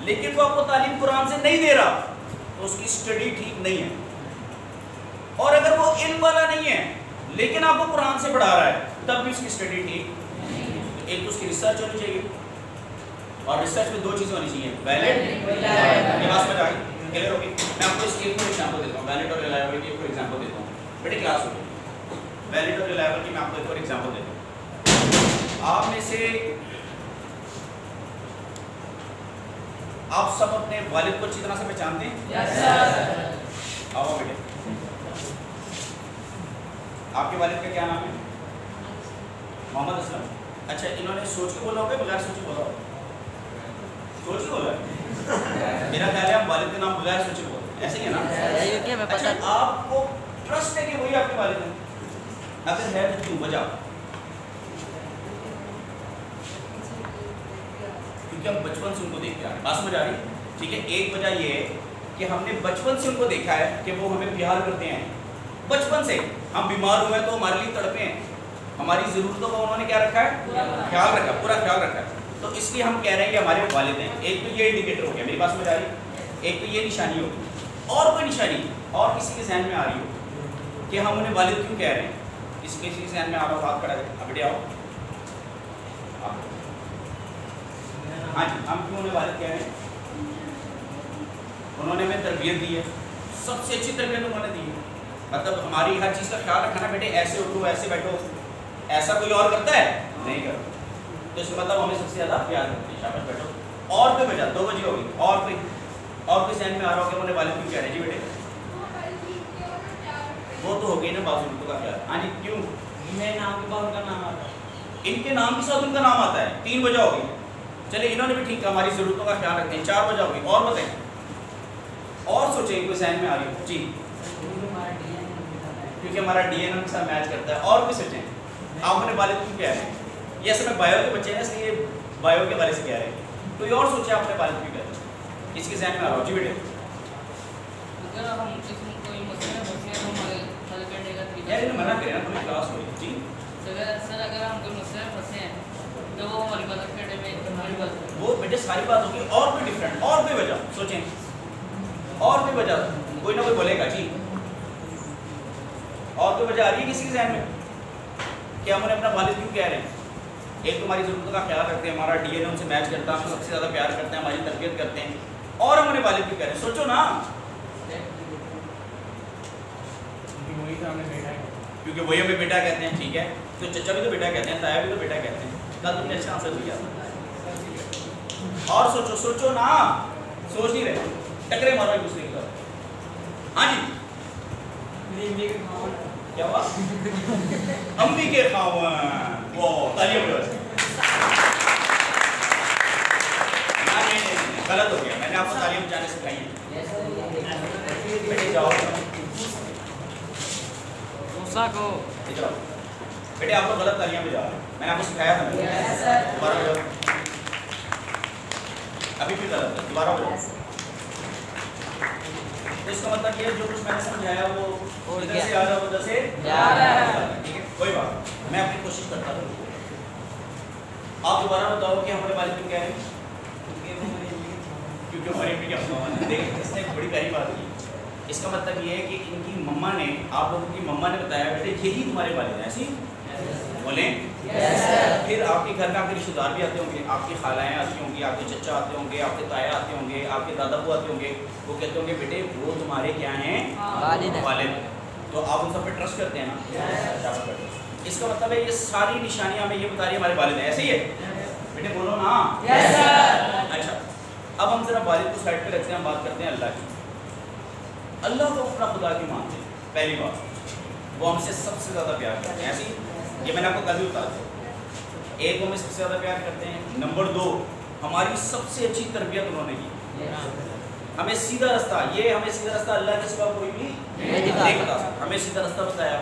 لیکن وہ آپ کو تعلیم قرآن سے نہیں دے رہا تو اس کی سٹڈی ٹھیک نہیں ہے. اور اگر وہ علم والا نہیں ہے لیکن آپ کو قرآن سے پڑھا رہا ہے تب بھی اس کی سٹڈی ٹھیک. ایک تو اس کی ریسرچ ہونی چاہیے, اور ریسرچ میں 2 چیزیں ہونی چاہیے, ویلڈ, یہ بات سمجھ آ گئی, کلیئر ہوگی. میں آپ کو اس کی ایک ایگزامپل دیتا ہوں, ویلڈ اور ریلائبلٹی کی ایگزامپل دیتا ہوں. بیٹے کلاس ہو گئی, ویلڈ اور ریلائبلٹی میں آپ کو ایک اور ایگزامپل دیتا ہوں. آپ میں سے آپ سب اپنے والد کو اچھی طرح سے پہچانتے ہیں؟ یس سر. آؤ بیٹے, آپ کے والد کا کیا نام ہے؟ محمد اسلم. اچھا, انہوں نے سوچ کے بولا ہوگا بغیر سوچے بولا ہوگا؟ سوچ کے بولا ہے. میرا خیال ہے آپ والد کا نام بغیر سوچے بولتے ہیں, ایسے ہی ہے نا؟ اچھا, آپ کو ٹرسٹ ہے کہ وہی آپ کے والد ہیں؟ اگر ہے تو کیوں, وجہ؟ کیونکہ ہم بچپن سے ان کو دیکھتے آ رہے ہیں. بات سمجھ آ رہی ہے؟ ٹھیک ہے. ایک وجہ یہ ہے کہ ہم نے بچپن سے ان کو دیکھا ہے کہ وہ ہمیں پیار کرتے ہیں. بچپن سے ہم بیمار ہوئے تو ہمارے لیے تڑپے ہیں, ہماری ضرورتوں کا انہوں نے کیا رکھا ہے, خیال رکھا, پورا خیال رکھا ہے. تو اس لیے ہم کہہ رہے ہیں کہ ہمارے والد ہیں. ایک تو یہ انڈیکیٹر ہو گیا, میری بات سمجھ آ رہی ہے؟ ایک تو یہ نشانی ہوگی. اور کوئی نشانی اور کسی کے ذہن میں آ رہی ہو کہ ہم انہیں والد کیوں کہہ رہے ہیں؟ کسی کے ذہن میں آ رہا ہو, ہاتھ کھڑا ہے, بیٹے آؤ. ہاں جی, ہم کیوں انہیں والد کہہ رہے ہیں؟ انہوں نے ہمیں تربیت دی ہے, سب سے اچھی تربیت انہوں نے دی ہے. مطلب ہماری ہر چیز کا خیال رکھنا, بیٹے ایسے اٹھو, ایسے بیٹھو. ایسا کوئی اور کرتا ہے؟ نہیں کرتا. تو اس کا مطلب ہمیں سب سے زیادہ پیار کرتے ہیں. شاباش بیٹھو. اور کوئی وجہ, 2 وجہ ہوگی. اور کوئی ذہن میں آ رہا ہو کہ انہوں نے والد کیوں کہہ رہے ہیں؟ جی بیٹے وہ تو ہو گئی نا بازو کا خیال. ہاں جی, کیوں؟ میرے نام کے بعد ان کا نام آتا ہے, ان کے نام کے ساتھ ان کا نام آتا ہے. 3 وجہ ہوگی. چلے, انہوں نے بھی ٹھیک ہے, ہماری ضرورتوں کا خیال رکھتے ہیں. 4 وجہ ہوگی. اور بتائیں, اور سوچیں, کوئی ذہن میں آ رہی ہو؟ جی, کیونکہ ہمارا ڈی این اے کے ساتھ میچ کرتا ہے. اور بھی سوچیں, آپ اپنے والد کیوں کہہ رہے ہیں؟ یہ اصل میں بایو کے بچے ہیں اس لیے بایو کے والے سے کہہ رہے ہیں. کوئی اور سوچے آپ اپنے والد کیوں کہہ رہے ہیں, کسی کے ذہن میں آ رہا ہو؟ جی بیٹے. یار منع کریں نا, کوئی کلاس ہوئی. جی سر, اگر ہم کوئی مسئلے میں پھنسے ہیں تو وہ ہماری مدد کرنے میں ہماری بات, وہ بیٹے ساری بات ہوگی. اور کوئی ڈفرینٹ, اور کوئی وجہ سوچیں, اور کوئی وجہ کوئی نہ کوئی بولے گا. جی, اور کوئی وجہ آ رہی ہے کسی کے ذہن میں کہ ہم انہیں اپنا والد کیوں کہہ رہے ہیں؟ ایک تو ہماری ضرورتوں کا خیال رکھتے ہیں, ہمارا ڈی این اے ان سے میچ کرتا ہے, ہم سب سے زیادہ پیار کرتے ہیں, ہماری تربیت کرتے ہیں. اور ہم انہیں والد کیوں کہہ رہے ہیں؟ سوچو نا. کیونکہ وہی ہمیں بیٹا کہتے ہیں. ٹھیک ہے, تو چچا بھی تو بیٹا کہتے ہیں, تایا بھی تو بیٹا کہتے ہیں. کل تم نے اچھا آنسر دیا. اور سوچو نا, سوچ نہیں رہے, ٹکرے مارو ایک دوسرے کی طرف. ہاں جی, کیا ہوا؟ امی کے خاون. وہ تعلیم غلط ہو گیا, میں نے آپ کو تعلیم جانے سکھائی ہے. بیٹے جاؤ, بیٹے آپ کو غلط تعلیم پہ جاؤ, میں نے آپ کو سکھایا تھا. دوبارہ ہو جاؤ, ابھی بھی غلط ہے, دوبارہ ہو جاؤ. تو اس کا مطلب یہ جو کچھ میں نے سمجھایا وہ ادھر سے آ رہا ہے, ادھر سے جا رہا ہے. ٹھیک ہے, کوئی بات, میں اپنی کوشش کرتا ہوں. آپ دوبارہ بتاؤ کہ ہمارے والد کیوں کہہ رہے ہیں؟ کیونکہ ہماری امی کے خاون. دیکھیں, اس نے ایک بڑی پیاری بات کی. اس کا مطلب یہ ہے کہ ان کی مما نے, آپ لوگوں کی مما نے بتایا بیٹے یہی تمہارے والد ہیں. ایسی بولیں. پھر آپ کے گھر میں آپ کے رشتے دار بھی آتے ہوں گے, آپ کی خالائیں آتی ہوں گی, آپ کے چچا آتے ہوں گے, آپ کے تایا آتے ہوں گے, آپ کے دادا ابو آتے ہوں گے. وہ کہتے ہوں گے بیٹے وہ تمہارے کیا ہیں؟ والد. تو آپ ان سب پہ ٹرسٹ کرتے ہیں نا. اس کا مطلب ہے یہ ساری نشانیاں ہمیں یہ بتا رہی ہیں ہمارے والد ہیں. ایسے ہی ہے بیٹے, بولو نا. اچھا, اب ہم ذرا والد کو سائڈ پہ رکھتے ہیں, ہم بات کرتے ہیں اللہ کی. اللہ کو اپنا خدا کی مانتے ہیں. پہلی بات, وہ ہم سے سب سے زیادہ پیار کرتے ہیں. ایسی یہ میں نے آپ کو کل بھی بتا دیا. ایک وہ ہمیں سب سے زیادہ پیار کرتے ہیں. نمبر 2, ہماری سب سے اچھی تربیت انہوں نے کی. ہمیں سیدھا رستہ, یہ ہمیں سیدھا رستہ اللہ کے سوا کوئی بھی نہیں بتا سکتا. ہمیں سیدھا رستہ بتایا,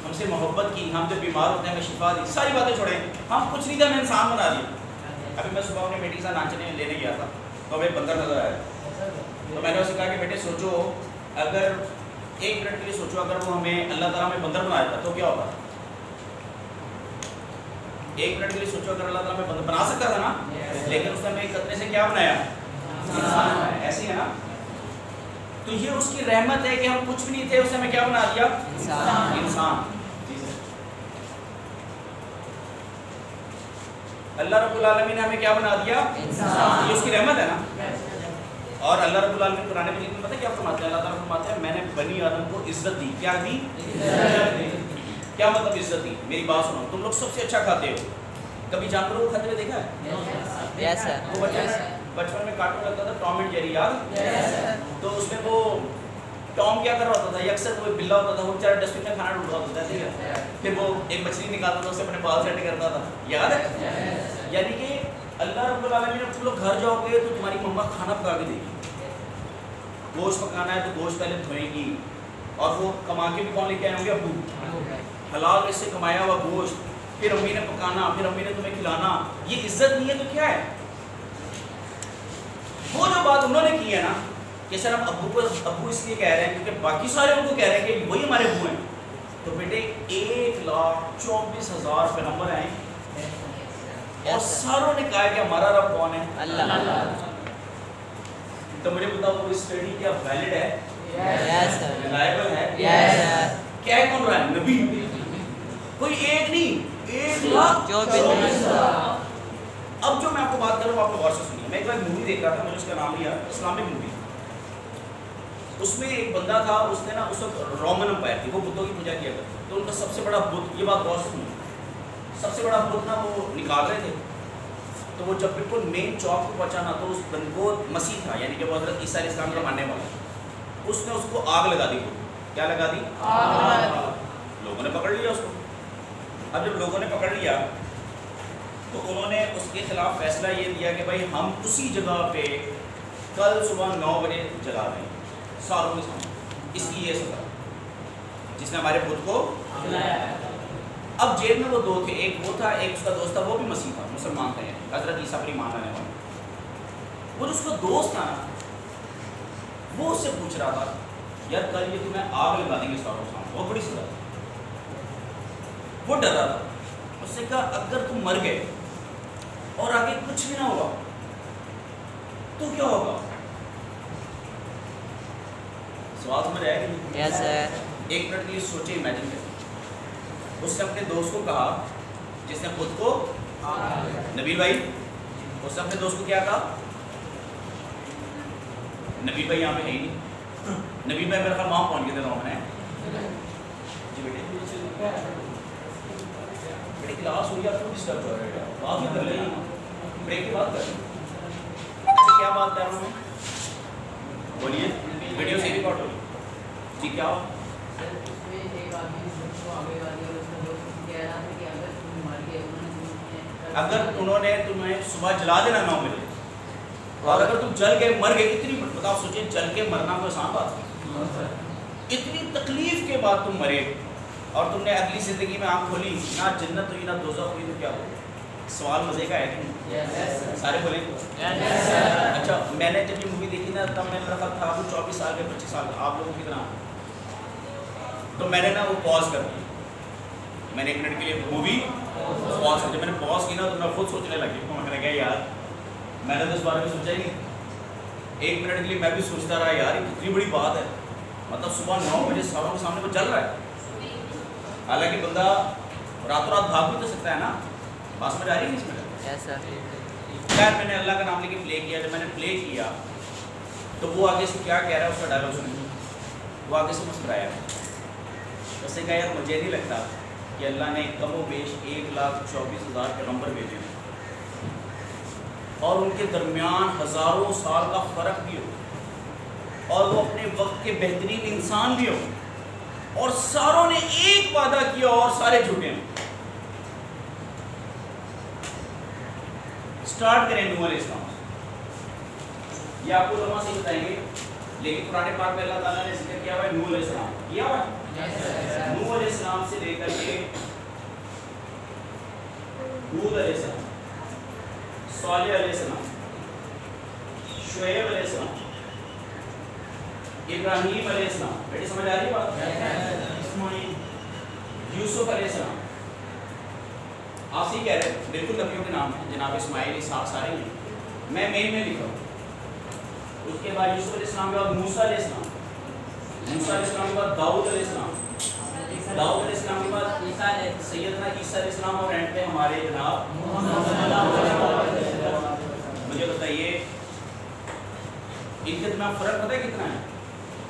ہم سے محبت کی, ہم جب بیمار ہوتے ہیں ہمیں شفا دی. ساری باتیں چھوڑیں, ہم کچھ نہیں تھا, ہمیں انسان بنا دیا. ابھی میں صبح اپنے بیٹی کے ساتھ ناچنے لینے گیا تھا, تو ہمیں بندر نظر آیا. تو میں نے اسے کہا کہ بیٹے سوچو, اگر 1 منٹ کے لیے سوچو, اگر وہ ہمیں اللہ تعالیٰ ہمیں بندر بنایا تھا تو کیا ہوتا؟ 1 منٹ کے لیے سوچو, اگر اللہ تعالیٰ ہمیں بندر بنا سکتا تھا نا, لیکن اس نے ہمیں ایک قطرے سے کیا بنایا؟ انسان بنایا. ایسے ہے نا. تو یہ اس کی رحمت ہے کہ ہم کچھ بھی نہیں تھے, اسے ہمیں کیا بنا دیا؟ انسان. اللہ رب العالمین نے ہمیں کیا بنا دیا؟ انسان. یہ اس کی رحمت ہے نا. اور اللہ رب العالمین قرآن مجید میں پتہ کیا فرماتے ہیں؟ اللہ تعالیٰ فرماتے ہیں میں نے بنی آدم کو عزت دی. کیا دی؟ کیا مطلب عزت دی؟ میری بات سنو, تم لوگ سب سے اچھا کھاتے ہو. کبھی جانوروں کو کھاتے ہوئے دیکھا ہے؟ یس سر. وہ بچپن میں کارٹون لگتا تھا ٹام اینڈ جیری, یاد؟ تو اس میں وہ ٹام کیا کر رہا ہوتا تھا, یہ اکثر وہ بلا ہوتا تھا, وہ بیچارہ ڈسٹ بن میں کھانا ڈھونڈ رہا ہوتا تھا, ٹھیک ہے, پھر وہ ایک مچھلی نکالتا تھا, اسے اپنے بال سیٹ کرتا تھا, یاد ہے؟ یعنی کہ اللہ رب العالمین نے تم لوگ گھر جاؤ گے تو تمہاری مما کھانا پکا کے دے گی. گوشت پکانا ہے تو گوشت پہلے دھوئے گی, اور وہ کما کے بھی کون لے کے آئے ہوں گے؟ ابو. حلال اس سے کمایا ہوا گوشت, پھر امی نے پکانا, پھر امی نے تمہیں کھلانا. یہ عزت نہیں ہے تو کیا ہے؟ وہ جو بات انہوں نے کی ہے نا کہ سر ہم ابو کو ابو اس لیے کہہ رہے ہیں کیونکہ باقی سارے ان کو کہہ رہے ہیں کہ وہی ہمارے ابو ہیں. تو بیٹے 1,24,000 پیغمبر ہیں اور ساروں نے کہا کہ ہمارا رب کون ہے؟ اللہ. تو مجھے بتاؤ وہ اسٹڈی کیا ویلڈ ہے؟ ریلائبل ہے؟ کیا ہے کون رہا ہے؟ نبی. کوئی ایک نہیں, 1,24,000. اب جو میں آپ کو بات کروں آپ کو غور سے سنیے. میں ایک بار مووی دیکھ رہا تھا, میں نے اس کا نام لیا اسلامک مووی. اس میں ایک بندہ تھا, اس نے نا اس وقت رومن امپائر تھی, وہ بتوں کی پوجا کیا کرتے, تو ان کا سب سے بڑا بت, یہ بات غور سے سنیے, سب سے بڑا بت نا وہ نکال رہے تھے. تو وہ جب بالکل مین چوک کو پہنچا نا تو اس بندے کو مسیح تھا, یعنی کہ وہ حضرت عیسیٰ علیہ السلام کا ماننے والا, اس نے اس کو آگ لگا دی. کیا لگا دی؟ لوگوں نے پکڑ لیا اس کو. اب جب لوگوں نے پکڑ لیا تو انہوں نے اس کے خلاف فیصلہ یہ دیا کہ بھائی ہم اسی جگہ پہ کل صبح 9 بجے جلا دیں ساروں کے سامنے. اس کی یہ سزا جس نے ہمارے بت کو. اب جیل میں وہ 2 تھے, ایک وہ تھا, ایک اس کا دوست تھا, وہ بھی مسیح تھا, مسلمان تھا, یعنی حضرت عیسیٰ پر ایمان لانے والا. وہ جو اس کا دوست تھا نا وہ اس سے پوچھ رہا تھا یار کل یہ تمہیں آگ لگا دیں گے ساروں کے سامنے, بہت بڑی سزا. وہ ڈر رہا تھا. اس نے کہا اگر تم مر گئے اور آگے کچھ بھی نہ ہوا تو کیا ہوگا؟ سوال سمجھ آیا کہ یس سر. 1 منٹ کے لیے سوچے, امیجن کریں. اس نے اپنے دوست کو کہا جس نے خود کو نبیل بھائی, اس نے اپنے دوست کو کیا کہا؟ نبیل بھائی یہاں پہ ہے ہی نہیں. نبیل بھائی میرے خیال وہاں پہنچ گئے تھے رومن ہے. جی بیٹے بیٹے کلاس ہوئی, آپ کو ڈسٹرب ہو رہا ہے, بات ہی کر لیں, بریک کی بات کر لیں. اچھا کیا بات کر رہا ہوں میں؟ بولیے. ویڈیو سے ریکارڈ ہو رہی. جی کیا ہو؟ اگر انہوں نے تمہیں صبح جلا دینا 9 بجے اور اگر تم جل کے مر گئے, اتنی بتاؤ سوچیں, جل کے مرنا کوئی آسان بات ہے؟ اتنی تکلیف کے بعد تم مرے اور تم نے اگلی زندگی میں آنکھ کھولی, نہ جنت ہوئی نہ دوزخ ہوئی, تو کیا ہو؟ سوال مزے کا ہے کہ سارے بولیں. اچھا میں نے جب یہ مووی دیکھی نا تب میں میرا خیال تھا 24 سال کے 25 سال, آپ لوگوں کی طرح. تو میں نے نا وہ پاز کر دی, میں نے 1 منٹ کے لیے مووی پاز کر دی. میں نے پاز کی نا تو میں خود سوچنے لگی, میں نے کہا یار میں نے تو اس بارے میں سوچا ہی نہیں. 1 منٹ کے لیے میں بھی سوچتا رہا یار یہ کتنی بڑی بات ہے, مطلب صبح 9 بجے ساروں کے سامنے وہ چل رہا ہے. حالانکہ بندہ راتوں رات بھاگ بھی تو سکتا ہے نا, بات سمجھ آ رہی ہے اس میں؟ خیر میں نے اللہ کا نام لے کے پلے کیا. جب میں نے پلے کیا تو وہ آگے سے کیا کہہ رہا ہے اس کا ڈائلاگ سنیں. وہ آگے سے مسکرایا, اس نے کہا یار مجھے نہیں لگتا کہ اللہ نے کم و بیش 1,24,000 پیغمبر بھیجے ہیں اور ان کے درمیان ہزاروں سال کا فرق بھی ہو اور وہ اپنے وقت کے بہترین انسان بھی ہو اور ساروں نے ایک وعدہ کیا اور سارے جھوٹے ہیں. سٹارٹ کریں نوح علیہ السلام. یہ آپ کو علماء سے بتائیں گے, لیکن قرآن پاک میں اللہ تعالیٰ نے ذکر کیا ہوا ہے نوح علیہ السلام, کیا ہوا ہے نوح علیہ السلام سے لے کر کے ہود علیہ السلام, صالح علیہ السلام, شعیب علیہ السلام, ابراہیم علیہ السلام. بیٹی سمجھ آ رہی ہے بات؟ اسماعیل, یوسف علیہ السلام. آپ سے ہی کہہ رہے ہیں بالکل نبیوں کے نام ہیں جناب, اسماعیل, اسحاق سارے ہیں. میں مین میں لکھا ہوں اس کے بعد یوسف علیہ السلام کے بعد موسیٰ علیہ السلام، موسیٰ علیہ السلام کے بعد داؤد علیہ السلام، داؤد علیہ السلام کے بعد سیدنا عیسیٰ علیہ السلام، اور اینڈ پہ ہمارے جناب مجھے بتائیے ان کے درمیان فرق پتہ ہے کتنا ہے؟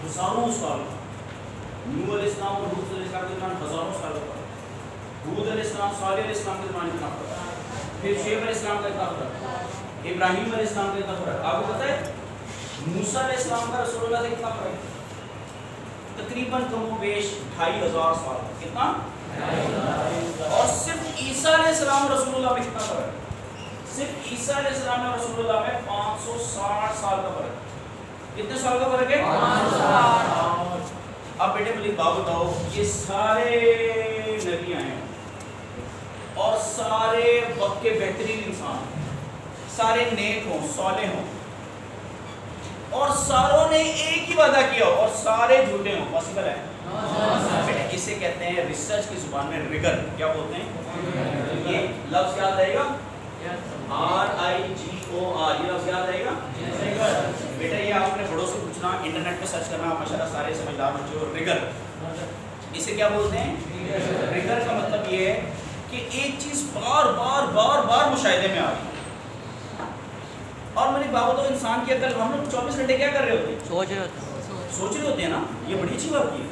ہزاروں سال کا۔ نوح علیہ السلام اور لوط علیہ السلام کے درمیان ہزاروں سال کا فرق، ہود علیہ السلام صالح علیہ السلام کے درمیان اتنا فرق، پھر شعیب علیہ السلام کا اتنا فرق، ابراہیم علیہ السلام کا اتنا فرق۔ آپ کو پتہ ہے موسیٰ علیہ السلام کا رسول اللہ سے کتنا فرق؟ تقریباً کم و بیش 2500 سال۔ کتنا؟ اور صرف عیسیٰ علیہ السلام اور رسول اللہ میں کتنا فرق ہے؟ صرف عیسیٰ علیہ السلام اور رسول اللہ میں 560 سال کا فرق ہے۔ کتنے سال کا فرق ہے؟ 560۔ اب بیٹے مجھے بات بتاؤ، یہ سارے نبی آئے ہیں اور سارے وقت کے بہترین انسان، سارے نیک ہوں، صالح ہوں، اور ساروں نے ایک ہی وعدہ کیا ہو اور سارے جھوٹے ہوں، پاسبل ہے؟ بیٹے اسے کہتے ہیں ریسرچ کی زبان میں ریگر۔ کیا بولتے ہیں؟ یہ لفظ یاد رہے گا، RIGOR، یہ لفظ یاد رہے گا؟ بیٹا یہ آپ نے بڑوں سے پوچھنا، انٹرنیٹ پہ سرچ کرنا، ماشاءاللہ سارے سمجھدار بچے ہو۔ ریگر اسے کیا بولتے ہیں؟ ریگر کا مطلب یہ ہے کہ ایک چیز بار بار بار بار مشاہدے میں آ رہی ہے۔ اور میری بابا تو انسان کی عقل، ہم لوگ 24 گھنٹے کیا کر رہے ہوتے ہیں؟ سوچ رہے ہوتے ہیں نا، یہ بڑی اچھی بات کی ہے۔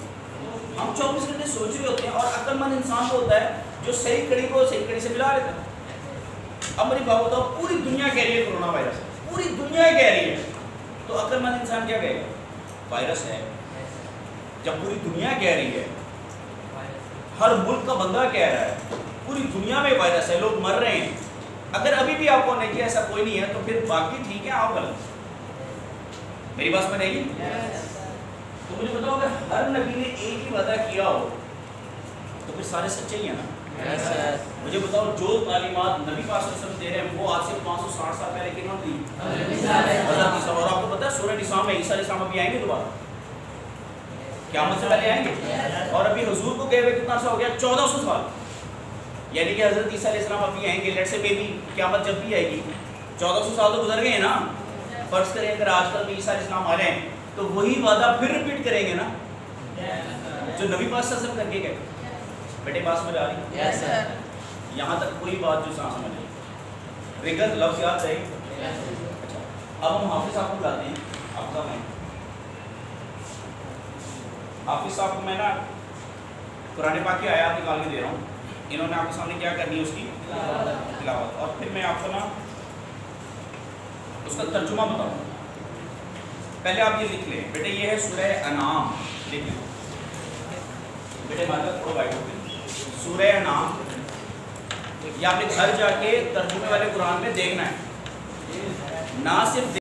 ہم 24 گھنٹے سوچ رہے ہوتے ہیں، اور عقل مند انسان وہ ہوتا ہے جو صحیح کڑی کو صحیح کڑی سے ملا لیتا ہے۔ اب میری بات بتاؤ، پوری دنیا کہہ رہی ہے کرونا وائرس، پوری دنیا کہہ رہی ہے، تو عقل مند انسان کیا کہے گا؟ وائرس ہے۔ جب پوری دنیا کہہ رہی ہے، ہر ملک کا بندہ کہہ رہا ہے پوری دنیا میں وائرس ہے، لوگ مر رہے ہیں، اگر ابھی بھی آپ کو نہیں کہ ایسا کوئی نہیں ہے، تو پھر باقی ٹھیک ہے، آپ غلط۔ میری بات سمجھ آئی؟ تو مجھے بتاؤ، اگر ہر نبی نے ایک ہی وعدہ کیا ہو تو پھر سارے سچے ہی ہیں نا؟ مجھے بتاؤ، جو تعلیمات نبی پاک صلی اللہ علیہ وسلم دے رہے ہیں وہ آج سے 560 سال پہلے کنہوں نے دی؟ حضرت عیسیٰ۔ اور آپ کو پتہ ہے سورہ نساء میں عیسیٰ علیہ السلام ابھی آئیں گے دوبارہ، قیامت سے پہلے آئیں گے، اور ابھی حضور کو گئے ہوئے کتنا عرصہ ہو گیا؟ 1400 سال، یعنی کہ حضرت عیسیٰ علیہ السلام ابھی آئیں گے، لیٹ سے بیبی قیامت جب بھی آئے گی 1400 سال تو گزر گئے ہیں نا۔ فرض کریں اگر آج کل بھی عیسیٰ علیہ السلام آ رہے ہیں تو وہی وعدہ پھر ریپیٹ کریں گے نا جو نبی پاک صلی اللہ علیہ وسلم کر کے گئے۔ بیٹے بات سمجھ آ رہی ہے؟ یہاں تک کوئی بات جو سمجھ آئی؟ ریگر لفظ یاد رہے؟ اچھا، اب ہم حافظ صاحب کو بلاتے ہیں۔ حافظ صاحب کو میں نا قرآن پاک کی آیات نکال کے دے رہا ہوں، انہوں نے آپ کے سامنے کیا کرنی ہے؟ اس کی تلاوت، اور پھر میں آپ کو نا اس کا ترجمہ بتاؤں۔ پہلے آپ یہ لکھ لیں بیٹے، یہ ہے سورہ انعام، لکھ لیں بیٹے، مارکر تھوڑا وائٹ ہو گئی، سورہ انعام، یہ آپ نے گھر جا کے ترجمے والے قرآن میں دیکھنا ہے، نہ صرف